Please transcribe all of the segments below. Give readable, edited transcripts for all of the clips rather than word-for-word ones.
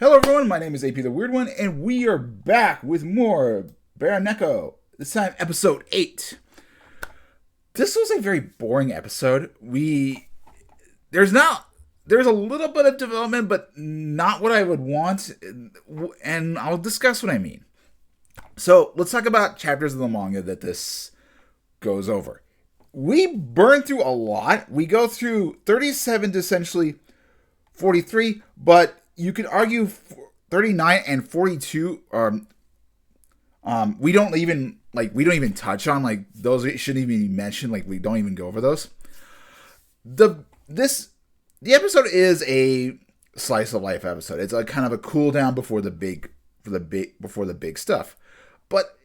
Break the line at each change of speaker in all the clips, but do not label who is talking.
Hello everyone, my name is AP the Weird One, and we are back with more Beheneko. This time, episode 8. This was a very boring episode. There's a little bit of development, but not what I would want, and I'll discuss what I mean. So, let's talk about chapters of the manga that this goes over. We burn through a lot. We go through 37 to essentially 43, but you could argue 39 and 42 we don't even touch on, like, those shouldn't even be mentioned, like we don't even go over those. The episode is a slice of life episode. It's a kind of a cool down before the big stuff. But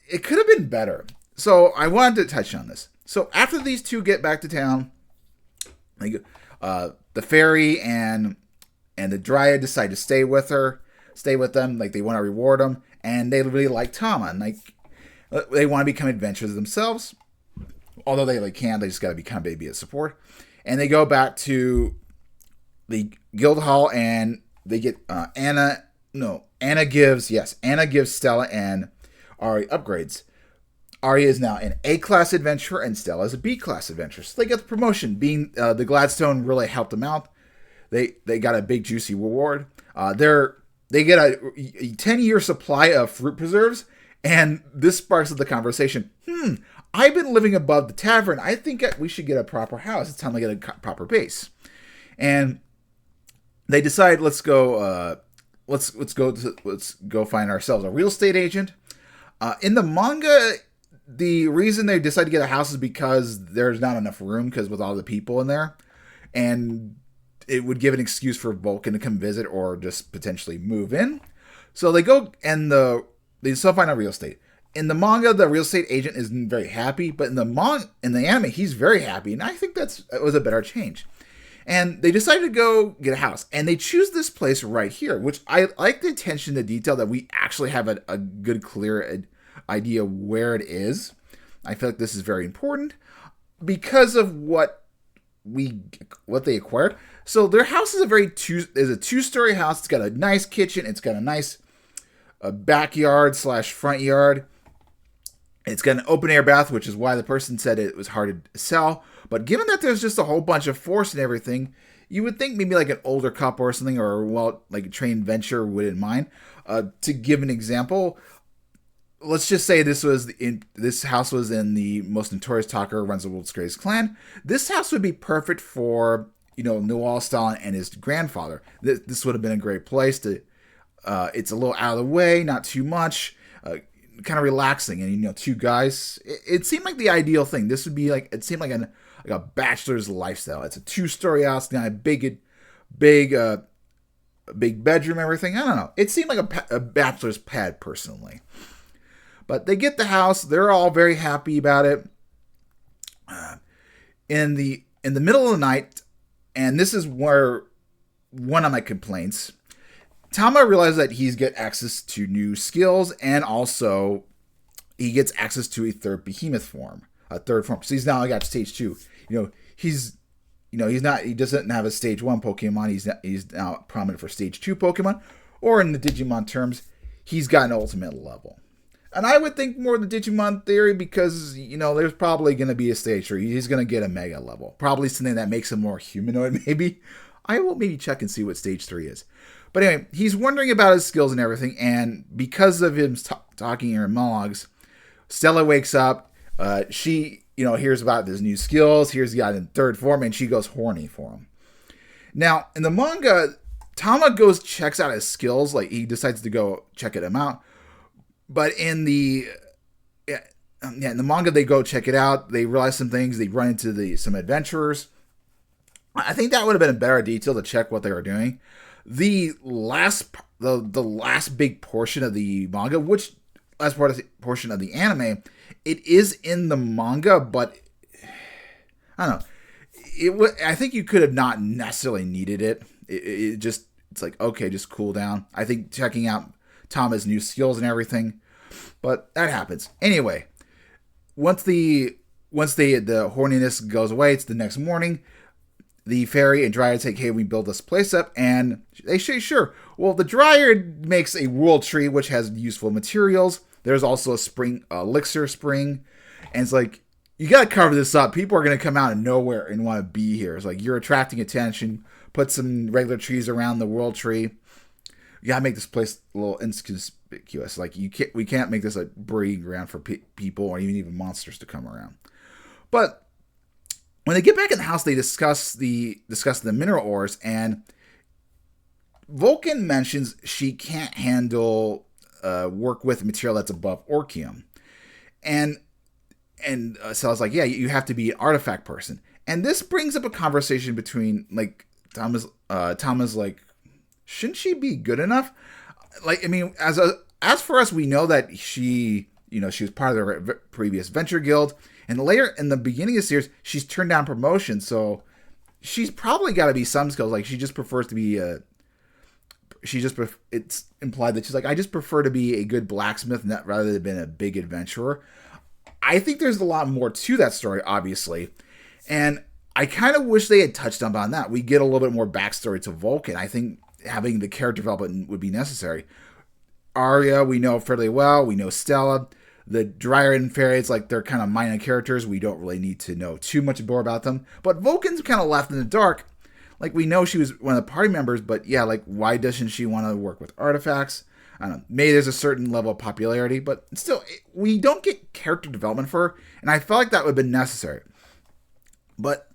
it could have been better. So I wanted to touch on this. So after these two get back to town, the fairy and the dryad decide to stay with them, like they want to reward them, and they really like Tama, and like they want to become adventurers themselves. Although they can't, they just got to become baby at support. And they go back to the guild hall, and they get Anna gives Stella and Ari upgrades. Ari is now an A-class adventurer, and Stella is a B-class adventurer. So they get the promotion. Being the Gladstone really helped them out. They got a big juicy reward. They get a 10-year supply of fruit preserves, and this sparks the conversation. I've been living above the tavern. I think we should get a proper house. It's time to get a proper base. And they decide, let's go find ourselves a real estate agent. In the manga, the reason they decide to get a house is because there's not enough room, because with all the people in there, and it would give an excuse for Vulcan to come visit or just potentially move in. So they go and they still find a real estate. In the manga, the real estate agent isn't very happy, but in the anime, he's very happy, and I think that was a better change. And they decided to go get a house, and they choose this place right here, which I like the attention to detail that we actually have a good, clear idea where it is. I feel like this is very important because of what they acquired. So their house is a two-story house. It's got a nice kitchen. It's got a nice backyard / front yard. It's got an open air bath, which is why the person said it was hard to sell. But given that there's just a whole bunch of force and everything, you would think maybe like an older couple or something, or like a trained venture wouldn't mind. To give an example, let's just say this house was in the most notorious talker runs the world's greatest clan. This house would be perfect for Noel Stalin and his grandfather. This would have been a great place to. It's a little out of the way, not too much, kind of relaxing, and two guys. It seemed like the ideal thing. This would be it seemed like a bachelor's lifestyle. It's a 2-story house, got a big bedroom, everything. I don't know. It seemed like a bachelor's pad personally. But they get the house. They're all very happy about it. In the middle of the night, and this is where one of my complaints, Tama realizes that he's get access to new skills, and also he gets access to a third form. So he's now got stage 2. He doesn't have a stage 1 Pokemon. He's now prominent for stage 2 Pokemon, or in the Digimon terms, he's got an ultimate level. And I would think more of the Digimon theory, because, there's probably going to be a stage 3. He's going to get a mega level. Probably something that makes him more humanoid, maybe. I will maybe check and see what stage 3 is. But anyway, he's wondering about his skills and everything, and because of him talking in her monologues, Stella wakes up. She, hears about his new skills, hears he got in third form, and she goes horny for him. Now, in the manga, Tama checks out his skills, like he decides to go check them out. But in the manga, they go check it out. They realize some things. They run into some adventurers. I think that would have been a better detail to check what they were doing. The last big portion of the manga, portion of the anime, it is in the manga, but I don't know. I think you could have not necessarily needed it. It's like, okay, just cool down. I think checking out Tama's new skills and everything, but that happens anyway. Once the horniness goes away, it's the next morning. the fairy and dryad say, hey, we build this place up, and they say, sure. Well, the dryad makes a world tree, which has useful materials. There's also a spring, elixir spring, and it's like, you got to cover this up. People are going to come out of nowhere and want to be here. It's like, you're attracting attention. Put some regular trees around the world tree. You got to make this place a little inconspicuous. Like, we can't make this a breeding ground for people or even monsters to come around. But when they get back in the house, they discuss the mineral ores, and Vulcan mentions she can't handle work with material that's above orchium. And so I was like, yeah, you have to be an artifact person. And this brings up a conversation between, like, Thomas like, shouldn't she be good enough? Like, I mean, as for us, we know that she was part of the previous Venture Guild. And later, in the beginning of the series, she's turned down promotion. So she's probably got to be some skills. Like, she just prefers to be it's implied that she's like, I just prefer to be a good blacksmith rather than being a big adventurer. I think there's a lot more to that story, obviously. And I kind of wish they had touched on that. We get a little bit more backstory to Vulcan. I think having the character development would be necessary. Arya, we know fairly well. We know Stella. The Dryad and Fairy, it's like they're kind of minor characters. We don't really need to know too much more about them. But Vulcan's kind of left in the dark. Like, we know she was one of the party members, but yeah, like, why doesn't she want to work with artifacts? I don't know. Maybe there's a certain level of popularity, but still, we don't get character development for her, and I felt like that would have been necessary. But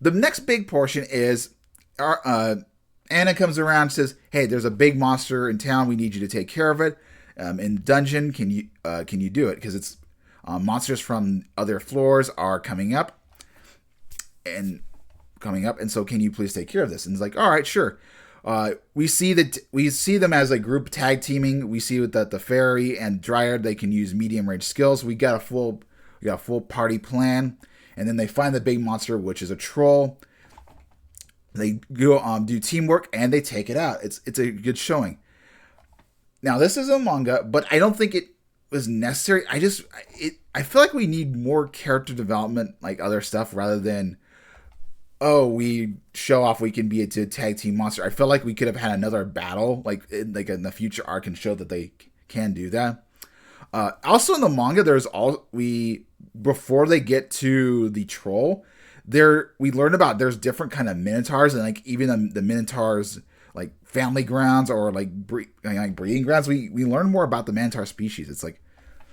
the next big portion is Anna comes around and says, hey, there's a big monster in town. We need you to take care of it. In the dungeon, can you do it? Because it's monsters from other floors are coming up, and so can you please take care of this? And it's like, all right, sure. We see them as a group tag teaming. We see that the fairy and dryad, they can use medium range skills. We got a full party plan, and then they find the big monster, which is a troll. They go do teamwork and they take it out. It's a good showing. Now, this is a manga, but I don't think it was necessary. I feel like we need more character development, like other stuff, rather than, oh, we show off we can be a tag team monster. I feel like we could have had another battle, like in the future arc, and show that they can do that. Also in the manga, before they get to the troll, we learn about there's different kind of minotaurs, and like even the minotaurs, like family grounds or like breeding grounds. We learn more about the minotaur species. It's like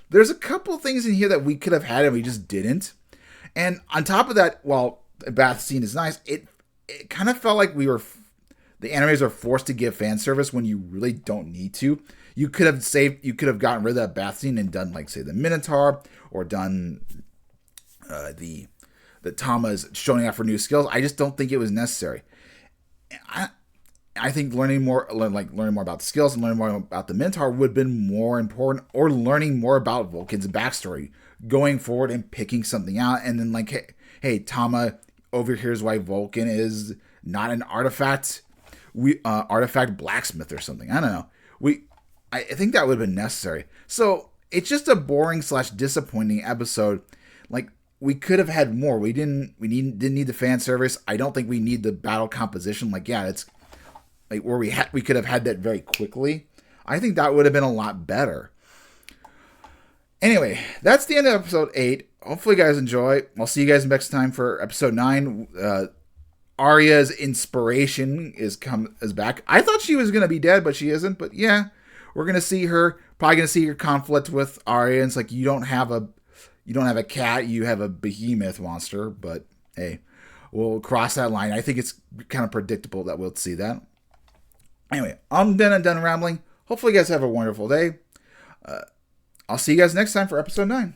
there's a couple things in here that we could have had and we just didn't. And on top of that, while the bath scene is nice, it kind of felt like the animators are forced to give fan service when you really don't need to. You could have gotten rid of that bath scene and done, like, say, the Minotaur, or done the Tama's showing off for new skills. I just don't think it was necessary. I think learning more about the skills and learning more about the Minotaur would have been more important, or learning more about Vulcan's backstory, going forward and picking something out, and then like, hey, Tama overhears why Vulcan is not an artifact blacksmith or something. I don't know. I think that would have been necessary. So it's just a boring / disappointing episode. Like, we could have had more. We didn't need the fan service. I don't think we need the battle composition. Like, yeah, it's like where we could have had that very quickly. I think that would have been a lot better. Anyway, that's the end of episode 8. Hopefully you guys enjoy. I'll see you guys next time for episode 9. Arya's inspiration is back. I thought she was going to be dead, but she isn't. But yeah, we're going to see her. Probably going to see her conflict with Arya. And it's like, you don't have a cat, you have a behemoth monster. But hey, we'll cross that line. I think it's kind of predictable that we'll see that. Anyway, I'm done rambling. Hopefully you guys have a wonderful day. I'll see you guys next time for episode 9.